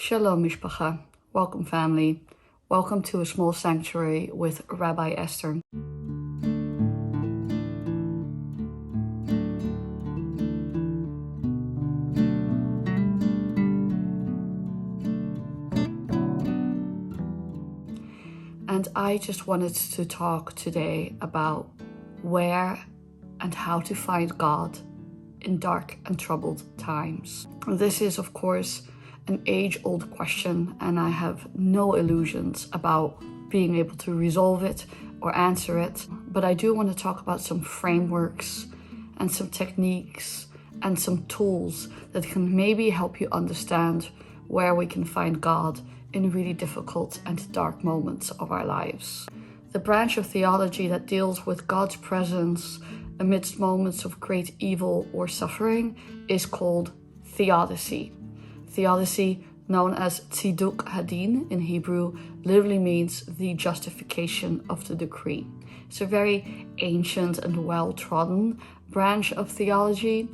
Shalom Mishpacha, welcome family, welcome to a small sanctuary with Rabbi Esther. And I just wanted to talk today about where and how to find God in dark and troubled times. This is, of course, an age-old question, and I have no illusions about being able to resolve it or answer it. But I do want to talk about some frameworks and some techniques and some tools that can maybe help you understand where we can find God in really difficult and dark moments of our lives. The branch of theology that deals with God's presence amidst moments of great evil or suffering is called theodicy. Theodicy, known as tziduk hadin in Hebrew, literally means the justification of the decree. It's a very ancient and well-trodden branch of theology,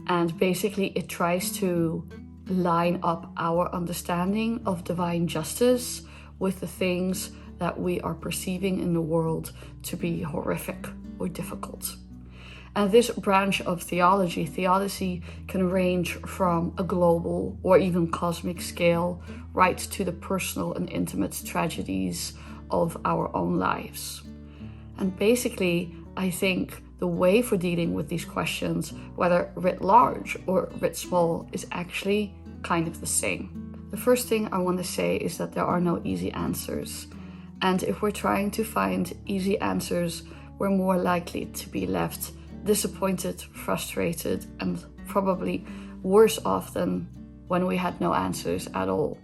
and basically it tries to line up our understanding of divine justice with the things that we are perceiving in the world to be horrific or difficult. And this branch of theology, theodicy, can range from a global or even cosmic scale right to the personal and intimate tragedies of our own lives. And basically, I think the way for dealing with these questions, whether writ large or writ small, is actually kind of the same. The first thing I want to say is that there are no easy answers. And if we're trying to find easy answers, we're more likely to be left disappointed, frustrated, and probably worse off than when we had no answers at all.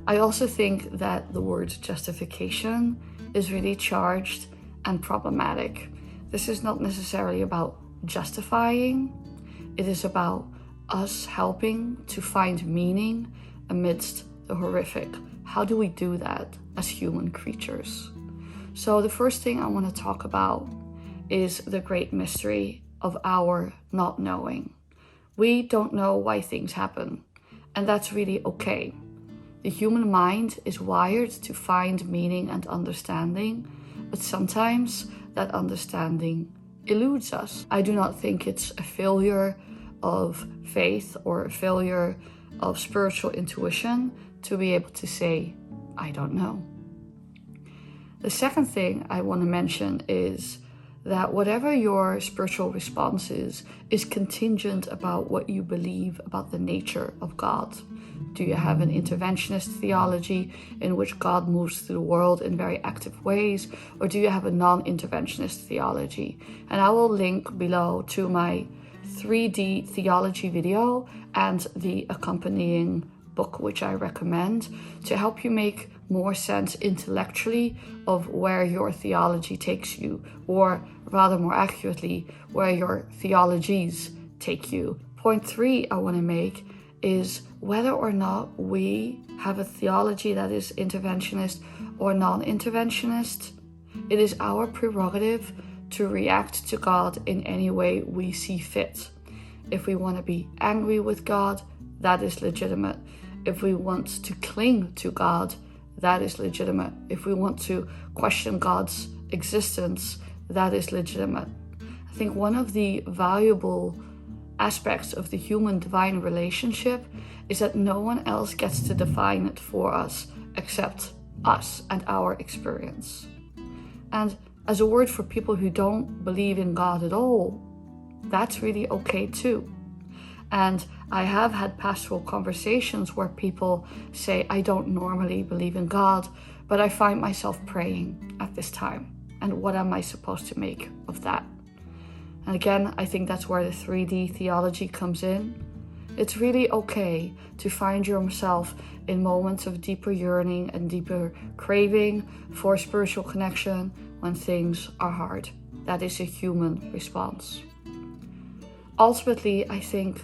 I also think that the word justification is really charged and problematic. This is not necessarily about justifying, it is about us helping to find meaning amidst the horrific. How do we do that as human creatures? So the first thing I want to talk about is the great mystery of our not knowing. We don't know why things happen, and that's really okay. The human mind is wired to find meaning and understanding, but sometimes that understanding eludes us. I do not think it's a failure of faith or a failure of spiritual intuition to be able to say, I don't know. The second thing I want to mention is that whatever your spiritual response is contingent about what you believe about the nature of God. Do you have an interventionist theology in which God moves through the world in very active ways, or do you have a non-interventionist theology? And I will link below to my 3D theology video and the accompanying book, which I recommend, to help you make more sense intellectually of where your theology takes you, or rather more accurately, where your theologies take you. Point 3 I want to make is whether or not we have a theology that is interventionist or non-interventionist. It is our prerogative to react to God in any way we see fit. If we want to be angry with God, that is legitimate. If we want to cling to God, that is legitimate. If we want to question God's existence, that is legitimate. I think one of the valuable aspects of the human-divine relationship is that no one else gets to define it for us except us and our experience. And as a word for people who don't believe in God at all, that's really okay too. And I have had pastoral conversations where people say, I don't normally believe in God, but I find myself praying at this time. And what am I supposed to make of that? And again, I think that's where the 3D theology comes in. It's really okay to find yourself in moments of deeper yearning and deeper craving for spiritual connection when things are hard. That is a human response. Ultimately, I think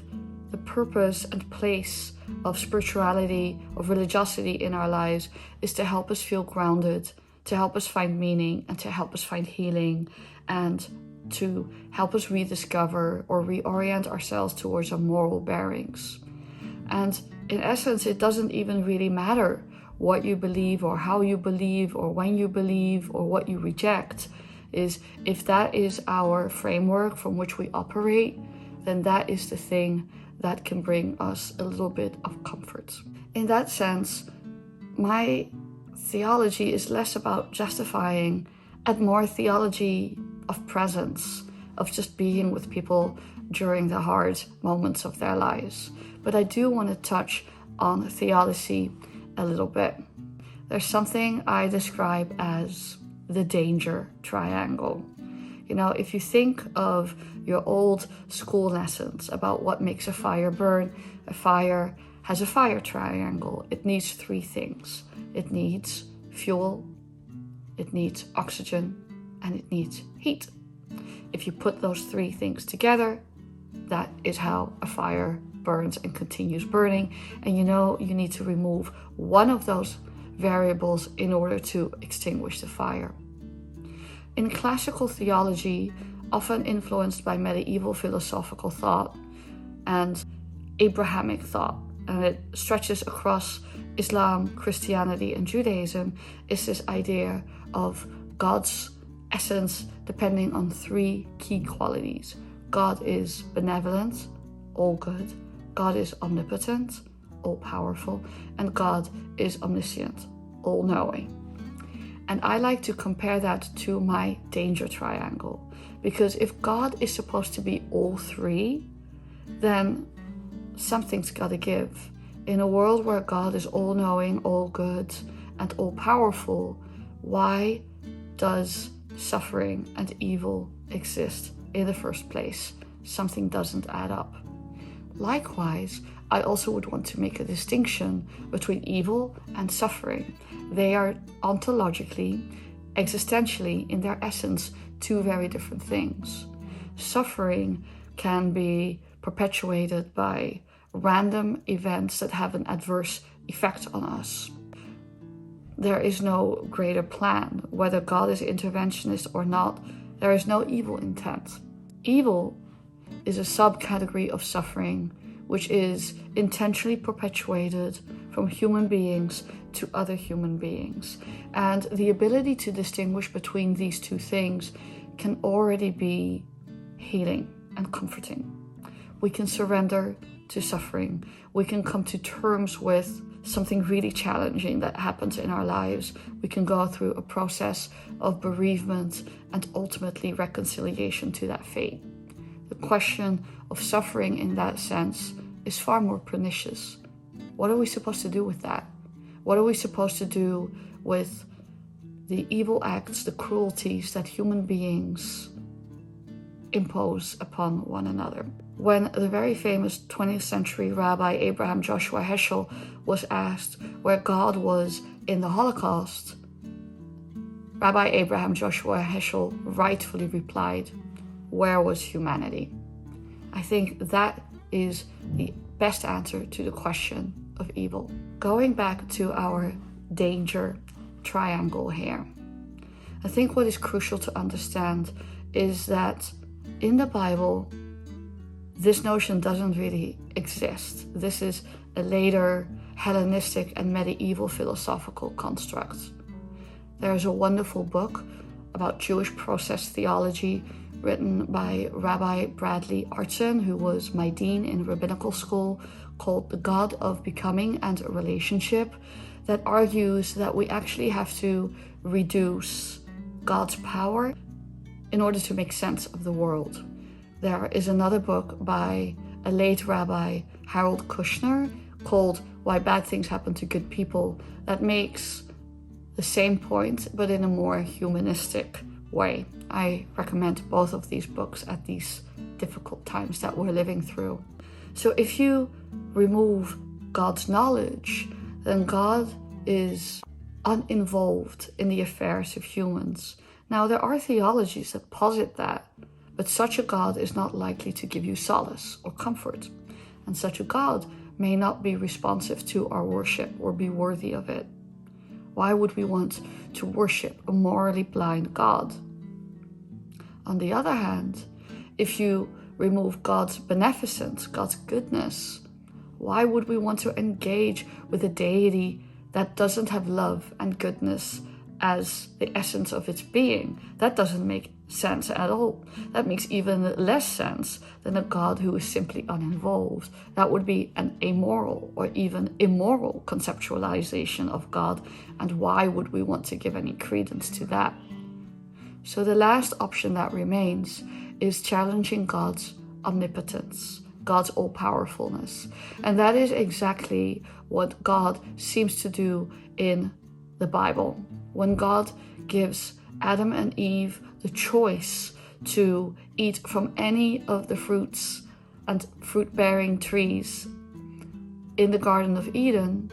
the purpose and place of spirituality, of religiosity in our lives is to help us feel grounded, to help us find meaning, and to help us find healing, and to help us rediscover or reorient ourselves towards our moral bearings. And in essence, it doesn't even really matter what you believe or how you believe or when you believe or what you reject. Is if that is our framework from which we operate, then that is the thing that can bring us a little bit of comfort. In that sense, my theology is less about justifying and more theology of presence, of just being with people during the hard moments of their lives. But I do want to touch on theodicy a little bit. There's something I describe as the danger triangle. You know, if you think of your old school lessons about what makes a fire burn, a fire has a fire triangle. It needs three things. It needs fuel, it needs oxygen, and it needs heat. If you put those three things together, that is how a fire burns and continues burning. And you know, you need to remove one of those variables in order to extinguish the fire. In classical theology, often influenced by medieval philosophical thought and Abrahamic thought, and it stretches across Islam, Christianity, and Judaism, is this idea of God's essence depending on three key qualities. God is benevolent, all good. God is omnipotent, all powerful. And God is omniscient, all knowing. And I like to compare that to my danger triangle, because if God is supposed to be all three, then something's got to give. In a world where God is all knowing, all good, and all powerful, why does suffering and evil exist in the first place? Something doesn't add up. Likewise, I also would want to make a distinction between evil and suffering. They are ontologically, existentially, in their essence, two very different things. Suffering can be perpetuated by random events that have an adverse effect on us. There is no greater plan. Whether God is interventionist or not, there is no evil intent. Evil is a subcategory of suffering which is intentionally perpetuated from human beings to other human beings. And the ability to distinguish between these two things can already be healing and comforting. We can surrender to suffering. We can come to terms with something really challenging that happens in our lives. We can go through a process of bereavement and ultimately reconciliation to that fate. The question of suffering in that sense is far more pernicious. What are we supposed to do with that? What are we supposed to do with the evil acts, the cruelties that human beings impose upon one another? When the very famous 20th century Rabbi Abraham Joshua Heschel was asked where God was in the Holocaust, Rabbi Abraham Joshua Heschel rightfully replied, "Where was humanity?" I think that is the best answer to the question of evil. Going back to our danger triangle here, I think what is crucial to understand is that in the Bible, this notion doesn't really exist. This is a later Hellenistic and medieval philosophical construct. There is a wonderful book about Jewish process theology written by Rabbi Bradley Artson, who was my dean in rabbinical school, called The God of Becoming and Relationship, that argues that we actually have to reduce God's power in order to make sense of the world. There is another book by a late Rabbi, Harold Kushner, called Why Bad Things Happen to Good People, that makes the same point, but in a more humanistic way. I recommend both of these books at these difficult times that we're living through. So if you remove God's knowledge, then God is uninvolved in the affairs of humans. Now, there are theologies that posit that, but such a God is not likely to give you solace or comfort. And such a God may not be responsive to our worship or be worthy of it. Why would we want to worship a morally blind God? On the other hand, if you remove God's beneficence, God's goodness, Why would we want to engage with a deity that doesn't have love and goodness as the essence of its being? That doesn't make sense at all. That makes even less sense than a God who is simply uninvolved. That would be an amoral or even immoral conceptualization of God, and why would we want to give any credence to that? So the last option that remains is challenging God's omnipotence, God's all-powerfulness. And that is exactly what God seems to do in the Bible. When God gives Adam and Eve the choice to eat from any of the fruits and fruit-bearing trees in the Garden of Eden,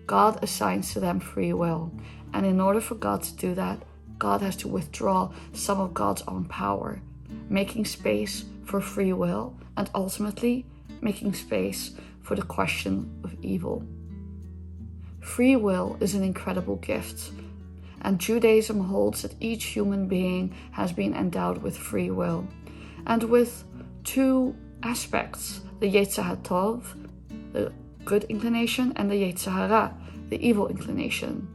God assigns to them free will. And in order for God to do that, God has to withdraw some of God's own power, making space for free will and ultimately making space for the question of evil. Free will is an incredible gift, and Judaism holds that each human being has been endowed with free will, and with two aspects, the Yetzer Tov, the good inclination, and the Yetzer Hara, the evil inclination.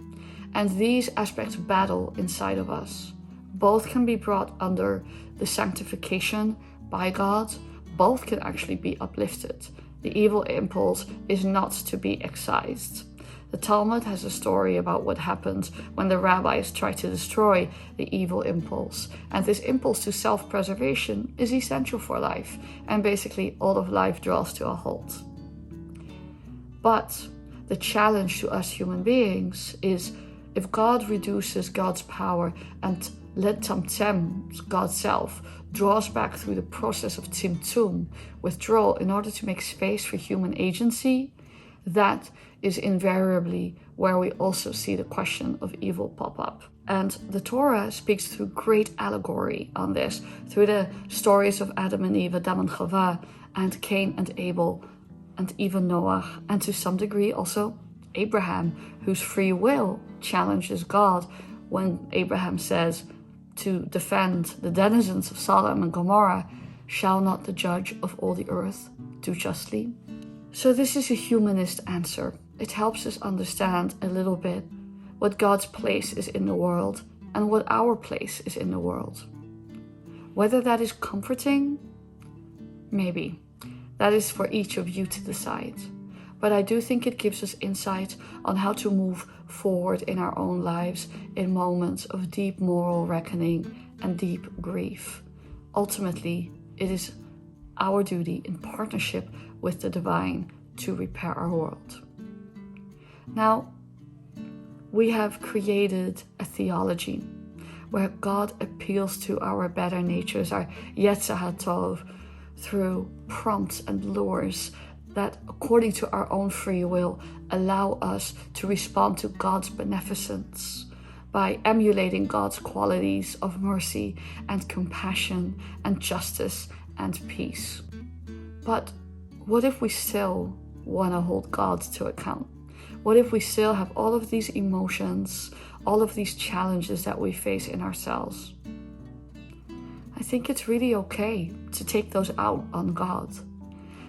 And these aspects battle inside of us. Both can be brought under the sanctification by God. Both can actually be uplifted. The evil impulse is not to be excised. The Talmud has a story about what happened when the rabbis tried to destroy the evil impulse. And this impulse to self-preservation is essential for life. And basically all of life draws to a halt. But the challenge to us human beings is, if God reduces God's power and let tzamtzem, God's self, draws back through the process of tzimtzum, withdrawal, in order to make space for human agency, that is invariably where we also see the question of evil pop up. And the Torah speaks through great allegory on this, through the stories of Adam and Eve, Adam and Chava, and Cain and Abel, and even Noah, and to some degree also Abraham, whose free will challenges God when Abraham says to defend the denizens of Sodom and Gomorrah, "Shall not the judge of all the earth do justly?" So this is a humanist answer. It helps us understand a little bit what God's place is in the world and what our place is in the world. Whether that is comforting, maybe. That is for each of you to decide. But I do think it gives us insight on how to move forward in our own lives in moments of deep moral reckoning and deep grief. Ultimately, it is our duty in partnership with the divine to repair our world. Now, we have created a theology where God appeals to our better natures, our Yetzer Tov, through prompts and lures that, according to our own free will, allow us to respond to God's beneficence by emulating God's qualities of mercy and compassion and justice and peace. But what if we still want to hold God to account? What if we still have all of these emotions, all of these challenges that we face in ourselves? I think it's really okay to take those out on God.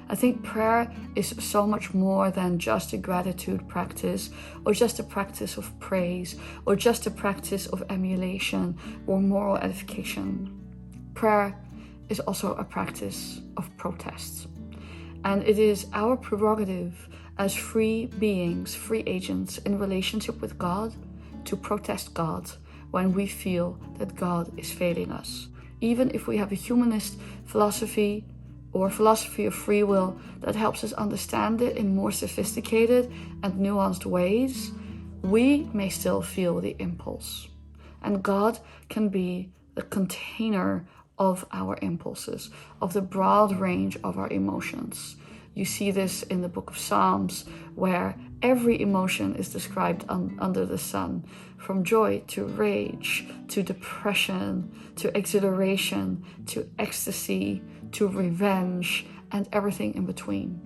I think prayer is so much more than just a gratitude practice, or just a practice of praise, or just a practice of emulation or moral edification. Prayer is also a practice of protest. And it is our prerogative as free beings, free agents in relationship with God, to protest God when we feel that God is failing us. Even if we have a humanist philosophy or philosophy of free will that helps us understand it in more sophisticated and nuanced ways, we may still feel the impulse. And God can be the container of our impulses, of the broad range of our emotions. You see this in the book of Psalms, where every emotion is described under the sun, from joy to rage, to depression, to exhilaration, to ecstasy, to revenge, and everything in between.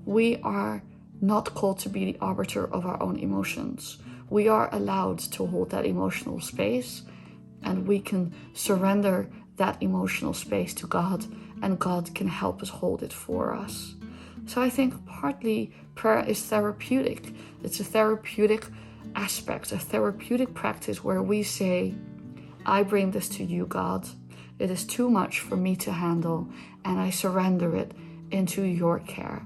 We are not called to be the arbiter of our own emotions. We are allowed to hold that emotional space, and we can surrender that emotional space to God, and God can help us hold it for us. So I think partly prayer is therapeutic. It's a therapeutic aspect, a therapeutic practice where we say, I bring this to you, God. It is too much for me to handle, and I surrender it into your care.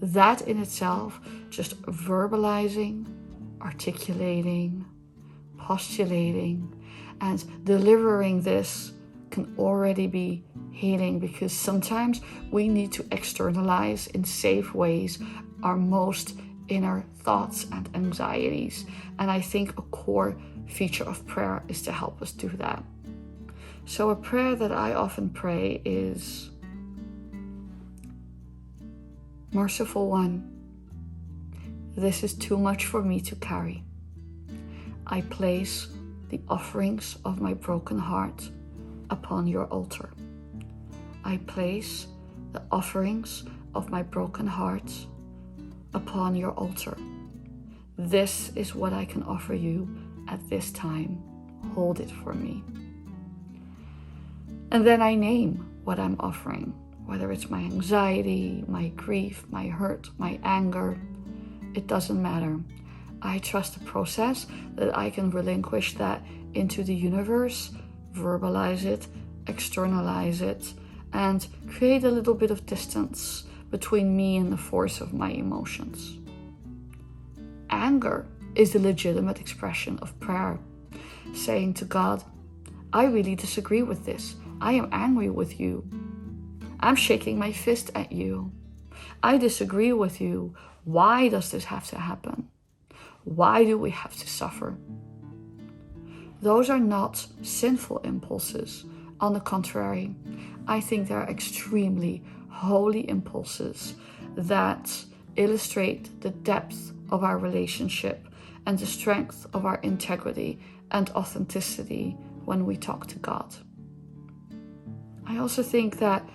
That in itself, just verbalizing, articulating, postulating, and delivering this can already be healing, because sometimes we need to externalize in safe ways our most inner thoughts and anxieties. And I think a core feature of prayer is to help us do that. So a prayer that I often pray is, Merciful One, this is too much for me to carry. I place the offerings of my broken heart upon your altar. I place the offerings of my broken heart upon your altar. This is what I can offer you at this time. Hold it for me. And then I name what I'm offering, whether it's my anxiety, my grief, my hurt, my anger. It doesn't matter. I trust the process that I can relinquish that into the universe, verbalize it, externalize it, and create a little bit of distance between me and the force of my emotions. Anger is the legitimate expression of prayer, saying to God, I really disagree with this. I am angry with you. I'm shaking my fist at you. I disagree with you. Why does this have to happen? Why do we have to suffer? Those are not sinful impulses. On the contrary, I think they're extremely holy impulses that illustrate the depth of our relationship and the strength of our integrity and authenticity when we talk to God. I also think that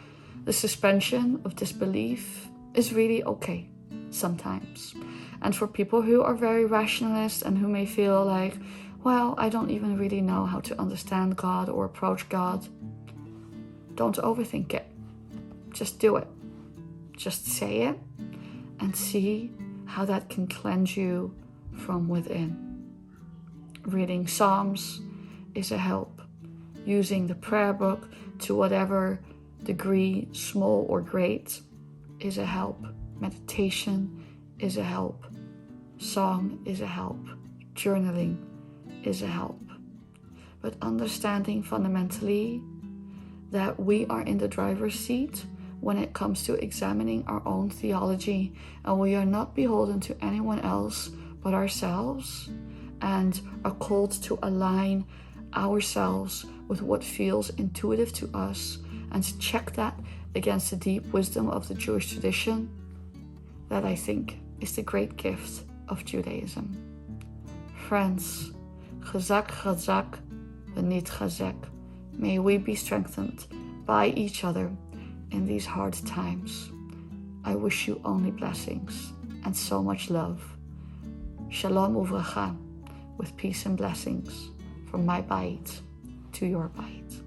the suspension of disbelief is really okay sometimes. And for people who are very rationalist and who may feel like, well, I don't even really know how to understand God or approach God, don't overthink it. Just do it. Just say it and see how that can cleanse you from within. Reading Psalms is a help. Using the prayer book to whatever degree, small or great, is a help. Meditation is a help. Song is a help. Journaling is a help. But understanding fundamentally that we are in the driver's seat when it comes to examining our own theology, and we are not beholden to anyone else but ourselves, and are called to align ourselves with what feels intuitive to us and to check that against the deep wisdom of the Jewish tradition. That, I think, is the great gift of Judaism. Friends, chazak chazak v'nit chazek. May we be strengthened by each other in these hard times. I wish you only blessings and so much love. Shalom uvracha, with peace and blessings from my bite to your bite.